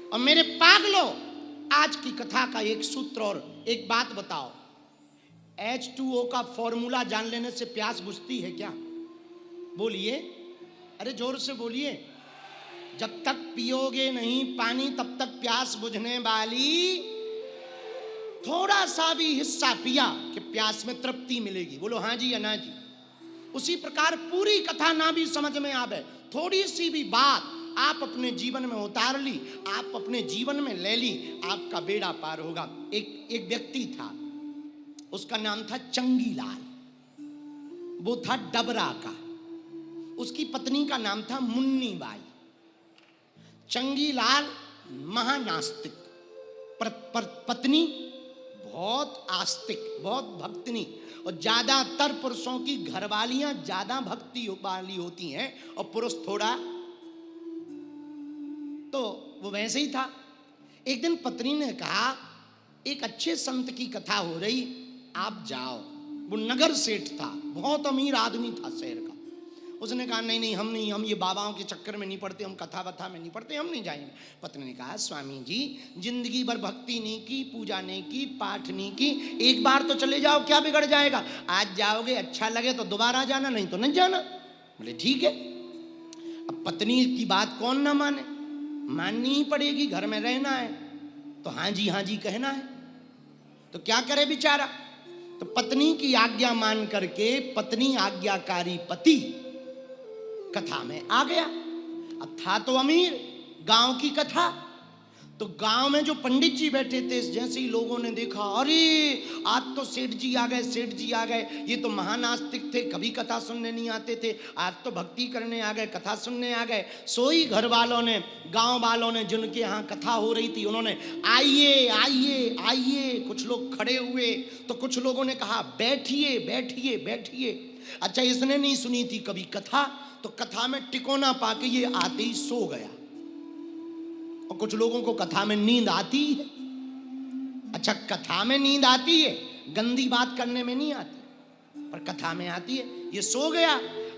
और मेरे पागलो, आज की कथा का एक सूत्र और एक बात बताओ, H2O का फॉर्मूला जान लेने से प्यास बुझती है क्या? बोलिए, अरे जोर से बोलिए। जब तक पियोगे नहीं पानी तब तक प्यास बुझने वाली। थोड़ा सा भी हिस्सा पिया कि प्यास में तृप्ति मिलेगी। बोलो हाँ जी या ना जी। उसी प्रकार पूरी कथा ना भी समझ में आवे, थोड़ी सी भी बात आप अपने जीवन में उतार ली, आप अपने जीवन में ले ली, आपका बेड़ा पार होगा। एक व्यक्ति था, उसका नाम था चंगीलाल, वो था डबरा का। उसकी पत्नी का नाम था मुन्नी बाई। चंगीलाल महानास्तिक, पत्नी बहुत आस्तिक, बहुत भक्तिनी। और ज्यादातर पुरुषों की घरवालियां ज्यादा भक्ति वाली होती हैं और पुरुष थोड़ा, तो वो वैसे ही था। एक दिन पत्नी ने कहा, एक अच्छे संत की कथा हो रही, आप जाओ। वो नगर सेठ था, बहुत अमीर आदमी था शहर का। उसने कहा नहीं नहीं, हम ये बाबाओं के चक्कर में नहीं पड़ते, हम कथा वथा में नहीं पड़ते, हम नहीं जाएंगे। पत्नी ने कहा, स्वामी जी जिंदगी भर भक्ति नहीं की, पूजा नहीं की, पाठ नहीं की, एक बार तो चले जाओ, क्या बिगड़ जाएगा? आज जाओगे, अच्छा लगे तो दोबारा जाना, नहीं तो नहीं जाना। बोले ठीक है। अब पत्नी की बात कौन ना माने, माननी ही पड़ेगी, घर में रहना है तो हाँ जी कहना है। तो क्या करे बेचारा? तो पत्नी की आज्ञा मान करके पत्नी आज्ञाकारी पति कथा में आ गया। अब था तो अमीर, गांव की कथा, तो गांव में जो पंडित जी बैठे थे, जैसे ही लोगों ने देखा, अरे आज तो सेठ जी आ गए, सेठ जी आ गए, ये तो महानास्तिक थे, कभी कथा सुनने नहीं आते थे, आज तो भक्ति करने आ गए, कथा सुनने आ गए। सोई घर वालों ने, गांव वालों ने, जिनके यहाँ कथा हो रही थी, उन्होंने आइए आइए आइए, कुछ लोग खड़े हुए तो कुछ लोगों ने कहा बैठिए बैठिए बैठिए। अच्छा, इसने नहीं सुनी थी कभी कथा, तो कथा में टिकोना पाके ये आते ही सो गया। और कुछ लोगों को कथा में नींद आती है। अच्छा, कथा में नींद आती है, गंदी बात करने में नहीं आती, पर कथा में आती है। ये सो गया।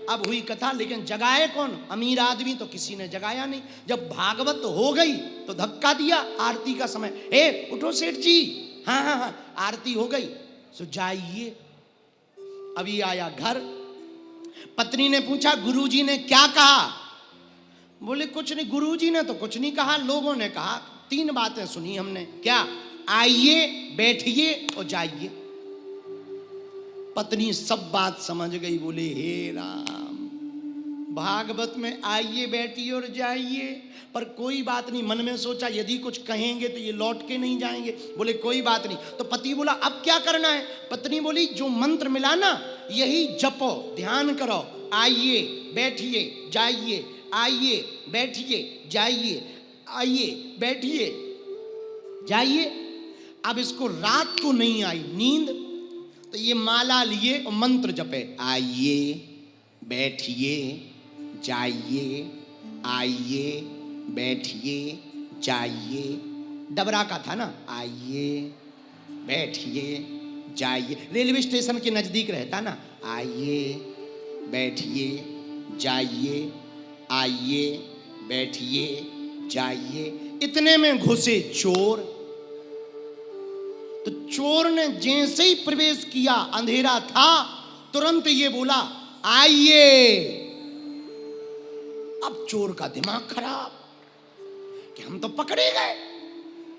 अब हुई कथा, लेकिन जगाए कौन? अमीर आदमी, तो किसी ने जगाया नहीं। जब भागवत हो गई तो धक्का दिया, आरती का समय, ए उठो सेठ जी, हाँ आरती हो गई, सो जाइए। अभी आया घर, पत्नी ने पूछा गुरुजी ने क्या कहा? बोले कुछ नहीं, गुरुजी ने तो कुछ नहीं कहा, लोगों ने कहा। 3 बातें सुनी हमने। क्या? आइए, बैठिए और जाइए। पत्नी सब बात समझ गई। बोले हे राम, भागवत में आइए बैठिए और जाइए, पर कोई बात नहीं। मन में सोचा यदि कुछ कहेंगे तो ये लौट के नहीं जाएंगे। बोले कोई बात नहीं। तो पति बोला अब क्या करना है? पत्नी बोली जो मंत्र मिला ना यही जपो, ध्यान करो, आइए बैठिए जाइए, आइए बैठिए जाइए, आइए बैठिए जाइए। अब इसको रात को नहीं आई नींद, तो ये माला लिए और मंत्र जपे, आइए बैठिए जाइए, आइए बैठिए जाइए। डबरा का था ना, आइए बैठिए जाइए, रेलवे स्टेशन के नजदीक रहता ना, आइए बैठिए जाइए, आइए बैठिए जाइए। इतने में घुसे चोर। तो चोर ने जैसे ही प्रवेश किया, अंधेरा था, तुरंत ये बोला आइए। अब चोर का दिमाग खराब कि हम तो पकड़े गए,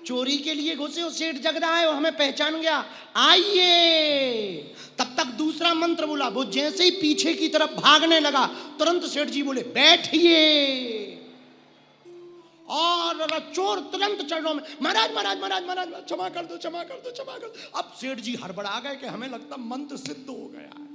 चोरी के लिए घुसे और सेठ जग रहा है, वो हमें पहचान गया, आइए। तब तक दूसरा मंत्र बोला, वो जैसे ही पीछे की तरफ भागने लगा, तुरंत सेठ जी बोले बैठिए। और चोर तुरंत चरणों में, महाराज महाराज महाराज महाराज क्षमा कर दो, क्षमा कर दो, क्षमा कर दो। अब सेठ जी हड़बड़ा गए कि हमें लगता मंत्र सिद्ध हो गया है।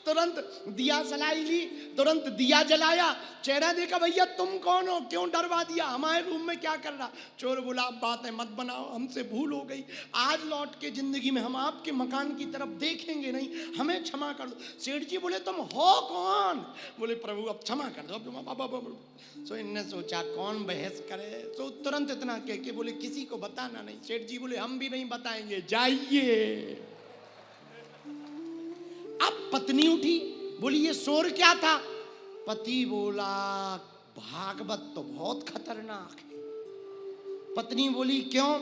तुरंत दिया जलाई ली, तुरंत दिया जलाया, चेहरा देखा, भैया तुम कौन हो, क्यों डरवा दिया, हमारे रूम में क्या कर रहा? चोर बोला अब बातें मत बनाओ, हमसे भूल हो गई, आज लौट के जिंदगी में हम आपके मकान की तरफ देखेंगे नहीं, हमें क्षमा कर दो। सेठ जी बोले तुम हो कौन? बोले प्रभु अब क्षमा कर दो। सो इनने सोचा कौन बहस करे, सो तुरंत इतना कह के बोले किसी को बताना नहीं। सेठ जी बोले हम भी नहीं बताएंगे, जाइए। अब पत्नी उठी, बोली ये शोर क्या था? पति बोला भागवत तो बहुत खतरनाक है। पत्नी बोली क्यों?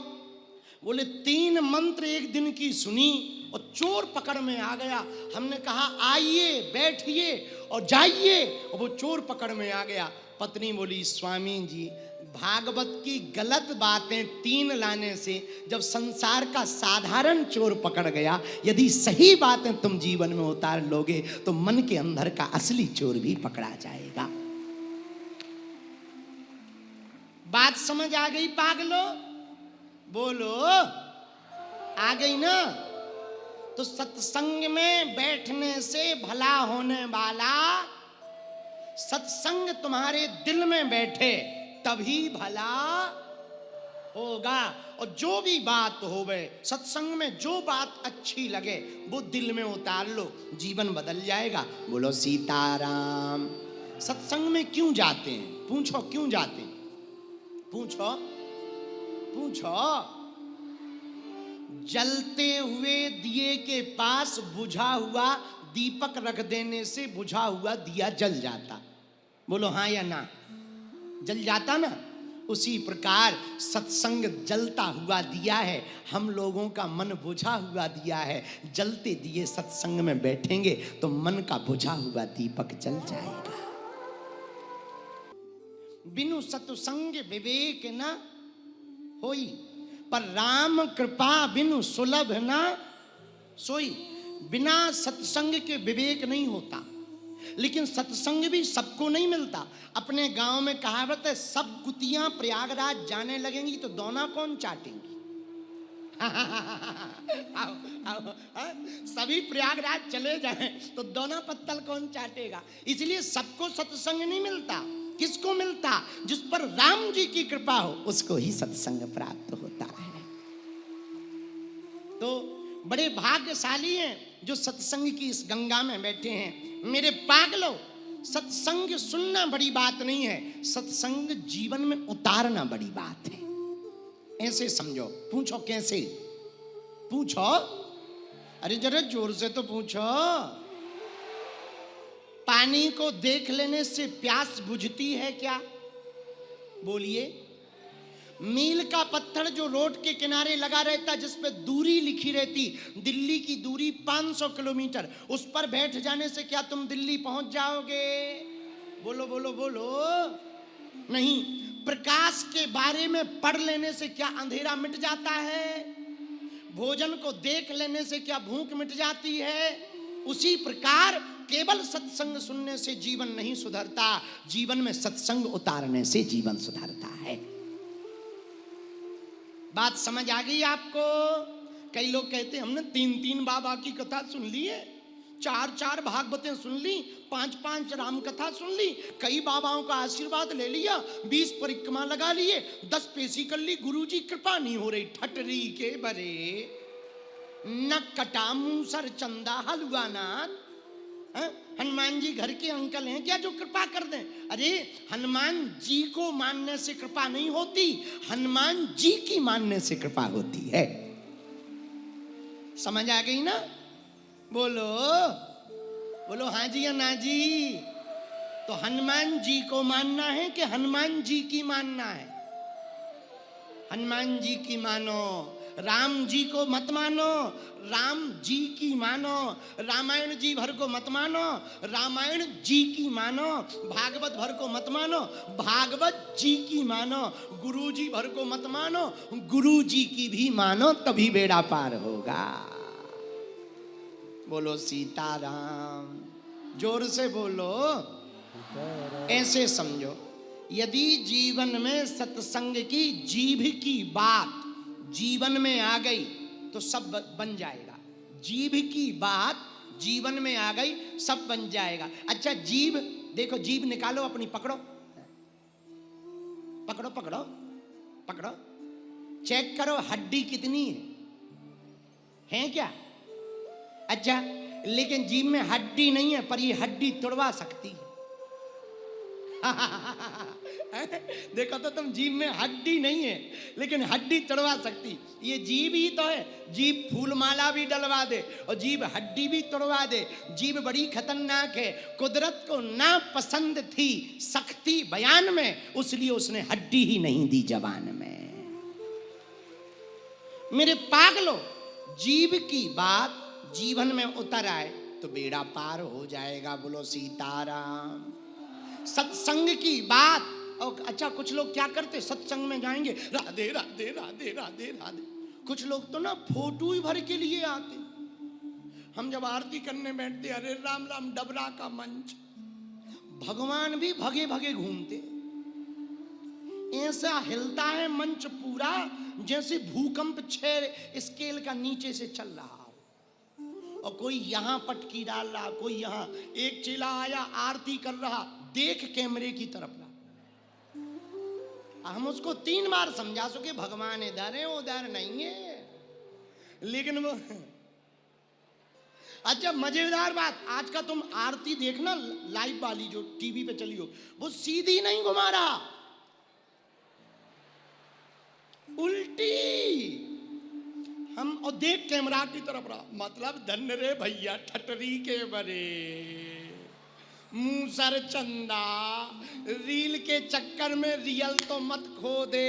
बोले 3 मंत्र एक दिन की सुनी और चोर पकड़ में आ गया। हमने कहा आइए बैठिए और जाइए, और वो चोर पकड़ में आ गया। पत्नी बोली स्वामी जी, भागवत की गलत बातें 3 लाने से जब संसार का साधारण चोर पकड़ गया, यदि सही बातें तुम जीवन में उतार लोगे तो मन के अंदर का असली चोर भी पकड़ा जाएगा। बात समझ आ गई पागलो? बोलो आ गई ना? तो सत्संग में बैठने से भला होने वाला, सत्संग तुम्हारे दिल में बैठे तभी भला होगा। और जो भी बात होवे सत्संग में, जो बात अच्छी लगे वो दिल में उतार लो, जीवन बदल जाएगा। बोलो सीताराम। सत्संग में क्यों जाते हैं? पूछो क्यों जाते हैं? पूछो पूछो। जलते हुए दिए के पास बुझा हुआ दीपक रख देने से बुझा हुआ दिया जल जाता। बोलो हाँ या ना? जल जाता ना? उसी प्रकार सत्संग जलता हुआ दिया है, हम लोगों का मन बुझा हुआ दिया है। जलते दिए सत्संग में बैठेंगे तो मन का बुझा हुआ दीपक जल जाएगा। बिनु सत्संग विवेक न होई, पर राम कृपा बिनु सुलभ ना सोई। बिना सत्संग के विवेक नहीं होता, लेकिन सत्संग भी सबको नहीं मिलता। अपने गांव में कहावत है, सब कुतियां प्रयागराज जाने लगेंगी तो दोना कौन चाटेंगी? आओ, आओ, सभी प्रयागराज चले जाएं तो दोना पत्तल कौन चाटेगा? इसलिए सबको सत्संग नहीं मिलता। किसको मिलता? जिस पर राम जी की कृपा हो उसको ही सत्संग प्राप्त होता है। तो बड़े भाग्यशाली हैं जो सत्संग की इस गंगा में बैठे हैं। मेरे पागलों, सत्संग सुनना बड़ी बात नहीं है, सत्संग जीवन में उतारना बड़ी बात है। ऐसे समझो। पूछो कैसे? पूछो, अरे जरा जोर से तो पूछो। पानी को देख लेने से प्यास बुझती है क्या? बोलिए। मील का पत्थर जो रोड के किनारे लगा रहता, जिस पे दूरी लिखी रहती, दिल्ली की दूरी 500 किलोमीटर, उस पर बैठ जाने से क्या तुम दिल्ली पहुंच जाओगे? बोलो बोलो बोलो। नहीं। प्रकाश के बारे में पढ़ लेने से क्या अंधेरा मिट जाता है? भोजन को देख लेने से क्या भूख मिट जाती है? उसी प्रकार केवल सत्संग सुनने से जीवन नहीं सुधरता, जीवन में सत्संग उतारने से जीवन सुधरता है। बात समझ आ गई आपको? कई लोग कहते हैं हमने 3-3 बाबा की कथा सुन ली है, 4-4 भागवतें सुन ली, 5-5 राम कथा सुन ली, कई बाबाओं का आशीर्वाद ले लिया, 20 परिक्रमा लगा लिए, 10 पेशी कर ली, गुरुजी कृपा नहीं हो रही। ठटरी के बरे न कटा मूसर चंदा हलवा नाथ। हनुमान जी घर के अंकल हैं क्या जो कृपा कर दें? अरे हनुमान जी को मानने से कृपा नहीं होती, हनुमान जी की मानने से कृपा होती है। समझ आ गई ना? बोलो बोलो हाँ जी या ना जी। तो हनुमान जी को मानना है कि हनुमान जी की मानना है? हनुमान जी की मानो, राम जी को मत मानो, राम जी की मानो। रामायण जी भर को मत मानो, रामायण जी की मानो। भागवत भर को मत मानो, भागवत जी की मानो। गुरु जी भर को मत मानो, गुरु जी की भी मानो, तभी बेड़ा पार होगा। बोलो सीताराम। जोर से बोलो। ऐसे समझो, यदि जीवन में सत्संग की जीभ की बात जीवन में आ गई तो सब बन जाएगा। जीभ की बात जीवन में आ गई सब बन जाएगा। अच्छा जीभ देखो, जीभ निकालो अपनी, पकड़ो पकड़ो पकड़ो पकड़ो, चेक करो हड्डी कितनी है क्या? अच्छा, लेकिन जीभ में हड्डी नहीं है, पर ये हड्डी तोड़वा सकती है। देखो तो तुम जीभ में हड्डी नहीं है, लेकिन हड्डी चढ़वा सकती। ये जीभ ही तो है, जीभ फूल माला भी डलवा दे और जीभ हड्डी भी तोड़वा दे। जीभ बड़ी खतरनाक है, कुदरत को ना पसंद थी सख्ती बयान में, उसलिए उसने हड्डी ही नहीं दी जबान में। मेरे पागलो, जीभ की बात जीवन में उतर आए तो बेड़ा पार हो जाएगा। बोलो सीताराम। सत्संग की बात, और अच्छा कुछ लोग क्या करते, सत्संग में जाएंगे राधे राधे राधे राधे राधे। कुछ लोग तो ना फोटो ही भर के लिए आते। हम जब आरती करने बैठते, अरे राम राम, डबरा का मंच, भगवान भी भगे भगे घूमते। ऐसा हिलता है मंच पूरा जैसे भूकंप 6 स्केल का नीचे से चल रहा हो। और कोई यहां पटकी डाल रहा, कोई यहां। एक चेला आया आरती कर रहा, देख कैमरे की तरफ रहा। हम उसको 3 बार समझा सके भगवान इधर है उधर नहीं है, लेकिन वो। अच्छा मजेदार बात, आज का तुम आरती देखना लाइव वाली जो टीवी पे चली हो, वो सीधी नहीं घुमा रहा, उल्टी। हम और देख कैमरा की तरफ रहा, मतलब धन्य रे भैया ठटरी के बरे, मूसर चंदा, रील के चक्कर में रियल तो मत खो दे।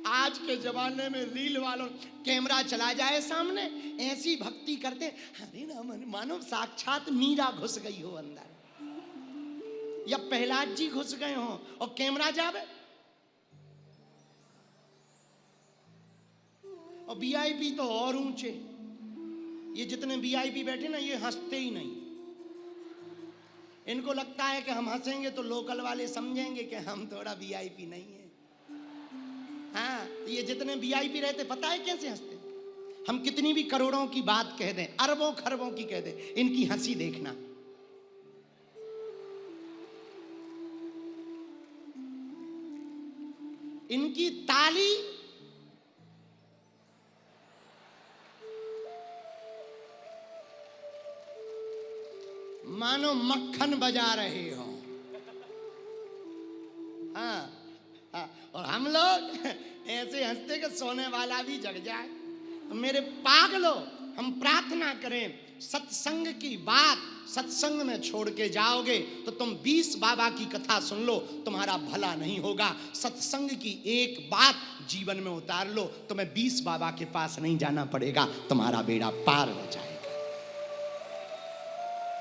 आज के जमाने में रील वालों, कैमरा चला जाए सामने, ऐसी भक्ति करते, अरे ना मानो साक्षात मीरा घुस गई हो अंदर, या प्रहलाद जी घुस गए हो, और कैमरा जावे। और वीआईपी तो और ऊंचे, ये जितने वीआईपी बैठे ना, ये हंसते ही नहीं। इनको लगता है कि हम हंसेंगे तो लोकल वाले समझेंगे कि हम थोड़ा वीआईपी नहीं है। हाँ, तो ये जितने वीआईपी रहते, पता है कैसे हंसते? हम कितनी भी करोड़ों की बात कह दें, अरबों खरबों की कह दें, इनकी हंसी देखना। इनकी ताली मानो मक्खन बजा रहे हो। हाँ, हाँ, और हम लोग ऐसे हंसते कि सोने वाला भी जग जाए। तो मेरे पागलो, हम प्रार्थना करें, सत्संग की बात सत्संग में छोड़ के जाओगे तो तुम 20 बाबा की कथा सुन लो, तुम्हारा भला नहीं होगा। सत्संग की एक बात जीवन में उतार लो, तुम्हें 20 बाबा के पास नहीं जाना पड़ेगा, तुम्हारा बेड़ा पार हो जाए।